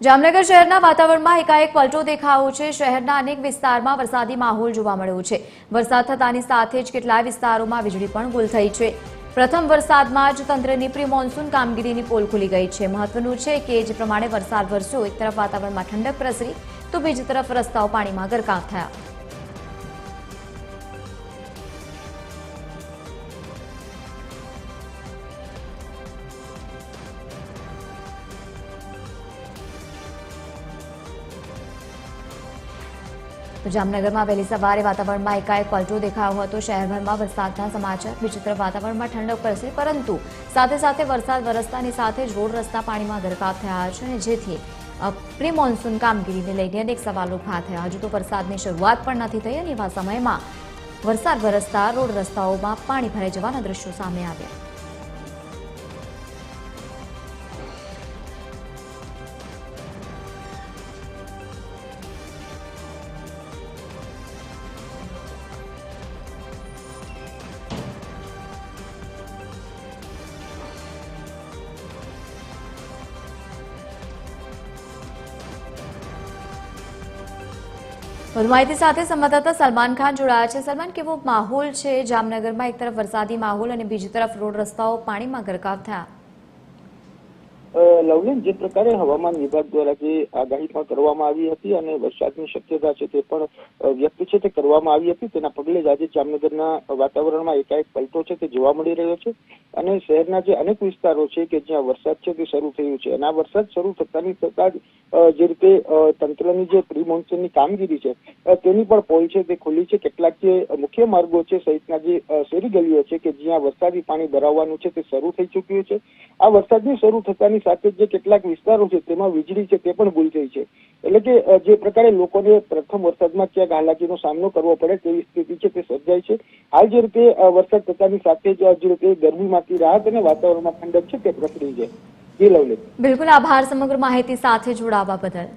જામનગર શહેરના વાતાવરણમાં એકાએક પલટો દેખાયો છે। શહેરના અનેક વિસ્તારમાં વરસાદી માહોલ જોવા મળ્યો છે। વરસાદ થતાની સાથે જ કેટલાય વિસ્તારોમાં વીજળી પણ ગુલ થઈ છે। પ્રથમ વરસાદમાં જ તંત્રની પ્રી મોન્સૂન કામગીરીની પોલ ખુલી ગઈ છે। મહત્વનું છે કે જે પ્રમાણે વરસાદ વરસ્યો, એક તરફ વાતાવરણમાં ઠંડક પ્રસરી તો બીજી તરફ રસ્તાઓ પાણીમાં ગરકાવ થયા। તો જામનગરમાં વહેલી સવારે વાતાવરણમાં એકાએક પલટો દેખાયો હતો। શહેરભરમાં વરસાદના સમાચાર। બીજી તરફ વાતાવરણમાં ઠંડક પ્રસરી, પરંતુ સાથે સાથે વરસાદ વરસતાની સાથે જ રોડ રસ્તા પાણીમાં ગરકાવ થયા છે અને જેથી પ્રી મોન્સૂન કામગીરીને લઈને અનેક સવાલો ઉભા થયા। હજુ તો વરસાદની શરૂઆત પણ નથી થઈ અને એવા સમયમાં વરસાદ વરસતા રોડ રસ્તાઓમાં પાણી ભરાઈ જવાના દ્રશ્યો સામે આવ્યા। વધુ માહિતી સાથે સંવાદદાતા સલમાન ખાન જોડાયા છે। સલમાન, કેવો માહોલ છે જામનગરમાં? એક તરફ વરસાદી માહોલ અને બીજી તરફ રોડ રસ્તાઓ પાણીમાં ગરકાવ થયા। લવલીન, જે પ્રકારે હવામાન વિભાગ દ્વારા જે આગાહી પણ કરવામાં આવી હતી અને વરસાદની શક્યતા છે તે પણ વ્યક્ત છે તે કરવામાં આવી હતી, તેના પગલે જ આજે જામનગરના વાતાવરણમાં એકાએક પલટો છે તે જોવા મળી રહ્યો છે અને શહેરના જે અનેક વિસ્તારો છે કે જ્યાં વરસાદ છે તે શરૂ થયું છે અને આ વરસાદ શરૂ થતાની થતા જ જે રીતે તંત્રની જે પ્રી મોન્સૂનની કામગીરી છે તેની પણ પોલ છે તે ખુલી છે। કેટલાક જે મુખ્ય માર્ગો છે સહિતના જે શેરી ગલીઓ છે કે જ્યાં વરસાદી પાણી ભરાવવાનું છે તે શરૂ થઈ ચૂક્યું છે। આ વરસાદની શરૂ થતાની સાથે જે કેટલાક વિસ્તારો છે તેમાં વીજળી છે તે પણ ગુલ થઈ છે। એટલે કે જે પ્રકારે લોકોને પ્રથમ વરસાદમાં ક્યાંક હાલાકીનો સામનો કરવો પડે તેવી સ્થિતિ છે તે સર્જાઈ છે। હાલ જે રીતે વરસાદ થતાની સાથે જ જે રીતે ગરમીમાંથી રાહત અને વાતાવરણમાં ઠંડક છે તે પ્રસરી છે। જી લવલી, બિલકુલ, આભાર સમગ્ર માહિતી સાથે જોડાવા બદલ।